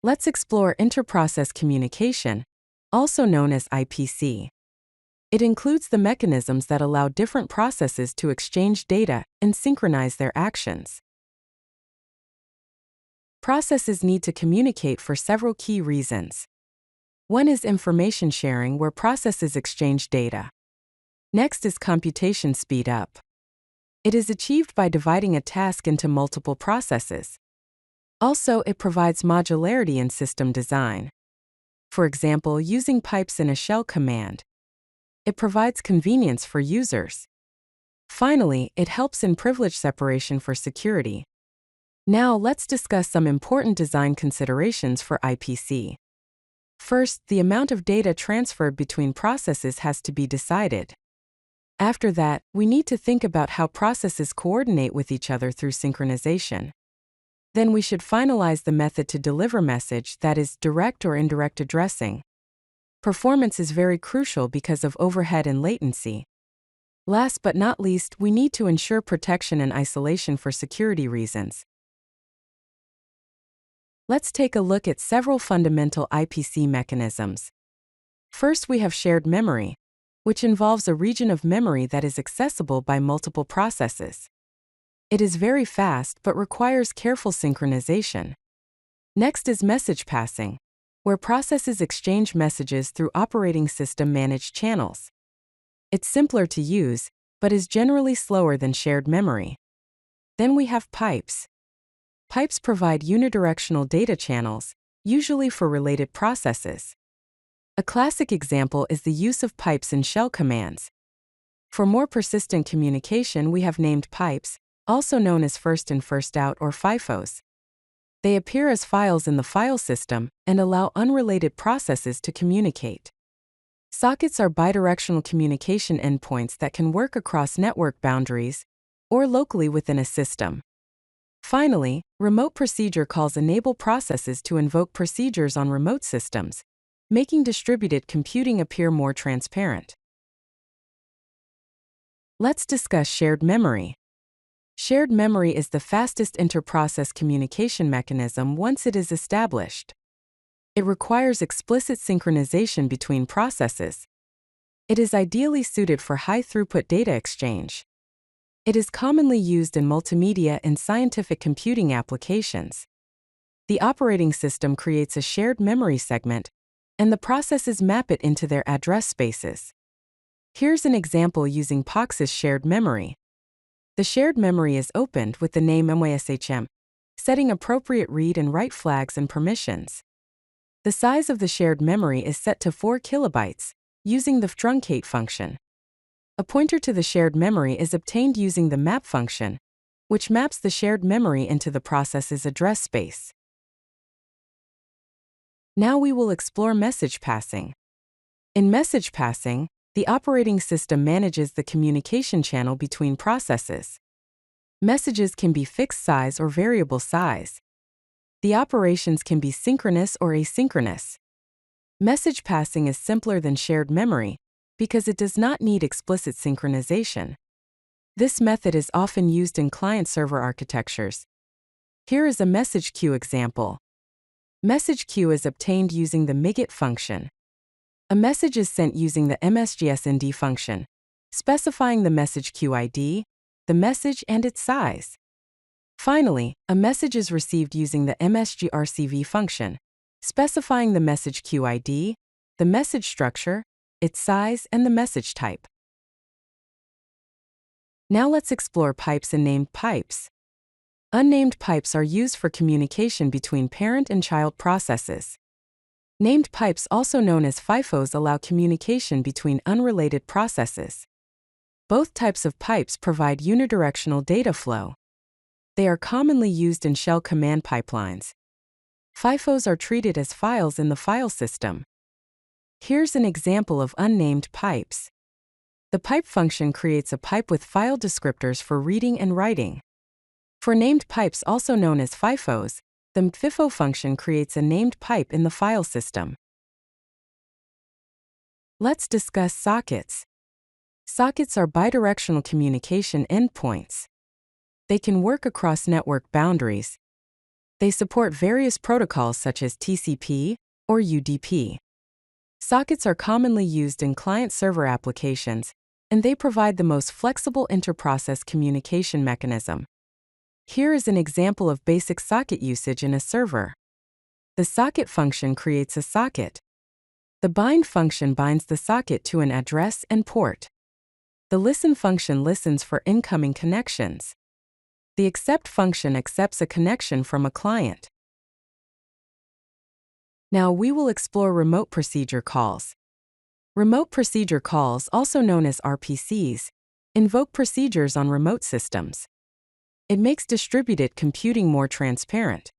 Let's explore Interprocess Communication, also known as IPC. It includes the mechanisms that allow different processes to exchange data and synchronize their actions. Processes need to communicate for several key reasons. One is information sharing, where processes exchange data. Next is computation speedup. It is achieved by dividing a task into multiple processes. Also, it provides modularity in system design. For example, using pipes in a shell command. It provides convenience for users. Finally, it helps in privilege separation for security. Now, let's discuss some important design considerations for IPC. First, the amount of data transferred between processes has to be decided. After that, we need to think about how processes coordinate with each other through synchronization. Then we should finalize the method to deliver message, that is, direct or indirect addressing. Performance is very crucial because of overhead and latency. Last but not least, we need to ensure protection and isolation for security reasons. Let's take a look at several fundamental IPC mechanisms. First, we have shared memory, which involves a region of memory that is accessible by multiple processes. It is very fast but requires careful synchronization. Next is message passing, where processes exchange messages through operating system managed channels. It's simpler to use, but is generally slower than shared memory. Then we have pipes. Pipes provide unidirectional data channels, usually for related processes. A classic example is the use of pipes in shell commands. For more persistent communication, we have named pipes, also known as first in first out or FIFOs. They appear as files in the file system and allow unrelated processes to communicate. Sockets are bidirectional communication endpoints that can work across network boundaries or locally within a system. Finally, remote procedure calls enable processes to invoke procedures on remote systems, making distributed computing appear more transparent. Let's discuss shared memory. Shared memory is the fastest interprocess communication mechanism once it is established. It requires explicit synchronization between processes. It is ideally suited for high-throughput data exchange. It is commonly used in multimedia and scientific computing applications. The operating system creates a shared memory segment, and the processes map it into their address spaces. Here's an example using POX's shared memory. The shared memory is opened with the name MYSHM, setting appropriate read and write flags and permissions. The size of the shared memory is set to 4 kilobytes, using the truncate function. A pointer to the shared memory is obtained using the map function, which maps the shared memory into the process's address space. Now we will explore message passing. In message passing, the operating system manages the communication channel between processes. Messages can be fixed size or variable size. The operations can be synchronous or asynchronous. Message passing is simpler than shared memory because it does not need explicit synchronization. This method is often used in client-server architectures. Here is a message queue example. Message queue is obtained using the MIGET function. A message is sent using the MSGSND function, specifying the message queue ID, the message and its size. Finally, a message is received using the MSGRCV function, specifying the message queue ID, the message structure, its size, and the message type. Now let's explore pipes and named pipes. Unnamed pipes are used for communication between parent and child processes. Named pipes, also known as FIFOs, allow communication between unrelated processes. Both types of pipes provide unidirectional data flow. They are commonly used in shell command pipelines. FIFOs are treated as files in the file system. Here's an example of unnamed pipes. The pipe function creates a pipe with file descriptors for reading and writing. For named pipes, also known as FIFOs, the FIFO function creates a named pipe in the file system. Let's discuss sockets. Sockets are bidirectional communication endpoints. They can work across network boundaries. They support various protocols such as TCP or UDP. Sockets are commonly used in client-server applications, and they provide the most flexible interprocess communication mechanism. Here is an example of basic socket usage in a server. The socket function creates a socket. The bind function binds the socket to an address and port. The listen function listens for incoming connections. The accept function accepts a connection from a client. Now we will explore remote procedure calls. Remote procedure calls, also known as RPCs, invoke procedures on remote systems. It makes distributed computing more transparent.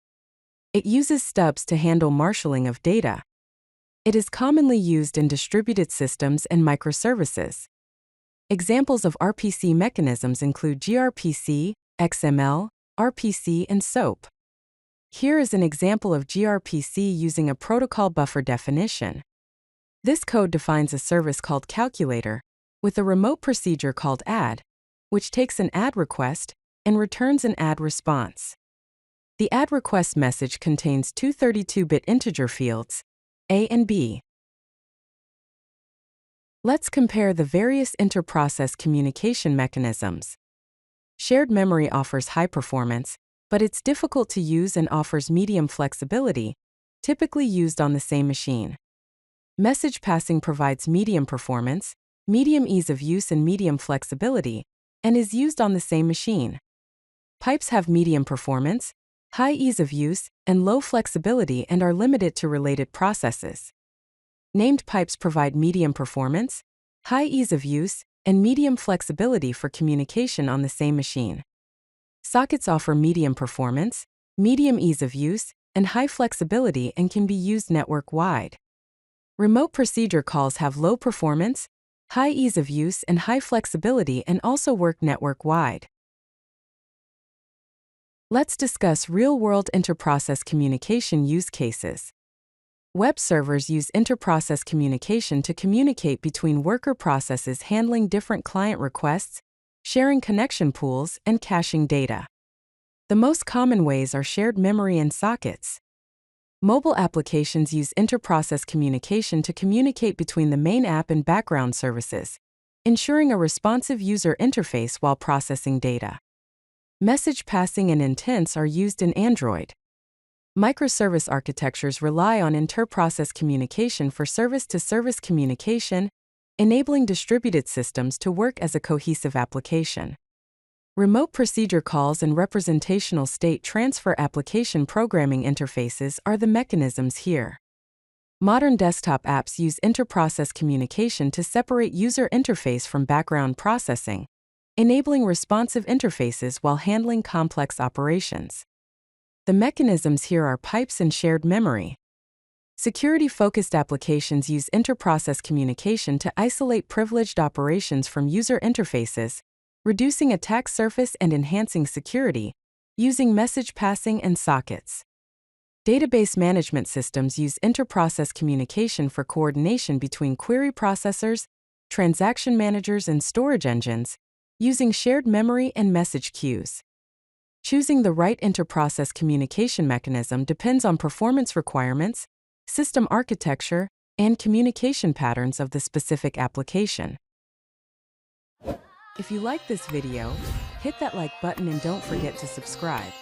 It uses stubs to handle marshalling of data. It is commonly used in distributed systems and microservices. Examples of RPC mechanisms include gRPC, XML, RPC, and SOAP. Here is an example of gRPC using a protocol buffer definition. This code defines a service called calculator, with a remote procedure called add, which takes an add request and returns an add response. The add request message contains two 32-bit integer fields, A and B. Let's compare the various interprocess communication mechanisms. Shared memory offers high performance, but it's difficult to use and offers medium flexibility, typically used on the same machine. Message passing provides medium performance, medium ease of use, and medium flexibility, and is used on the same machine. Pipes have medium performance, high ease of use, and low flexibility and are limited to related processes. Named pipes provide medium performance, high ease of use, and medium flexibility for communication on the same machine. Sockets offer medium performance, medium ease of use, and high flexibility and can be used network-wide. Remote procedure calls have low performance, high ease of use, and high flexibility and also work network-wide. Let's discuss real-world interprocess communication use cases. Web servers use interprocess communication to communicate between worker processes handling different client requests, sharing connection pools, and caching data. The most common ways are shared memory and sockets. Mobile applications use interprocess communication to communicate between the main app and background services, ensuring a responsive user interface while processing data. Message passing and intents are used in Android. Microservice architectures rely on interprocess communication for service-to-service communication, enabling distributed systems to work as a cohesive application. Remote procedure calls and representational state transfer application programming interfaces are the mechanisms here. Modern desktop apps use interprocess communication to separate user interface from background processing, enabling responsive interfaces while handling complex operations. The mechanisms here are pipes and shared memory. Security-focused applications use interprocess communication to isolate privileged operations from user interfaces, reducing attack surface and enhancing security, using message passing and sockets. Database management systems use interprocess communication for coordination between query processors, transaction managers, and storage engines, using shared memory and message queues. Choosing the right interprocess communication mechanism depends on performance requirements, system architecture, and communication patterns of the specific application. If you like this video, hit that like button and don't forget to subscribe.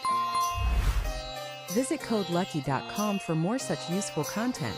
Visit codelucky.com for more such useful content.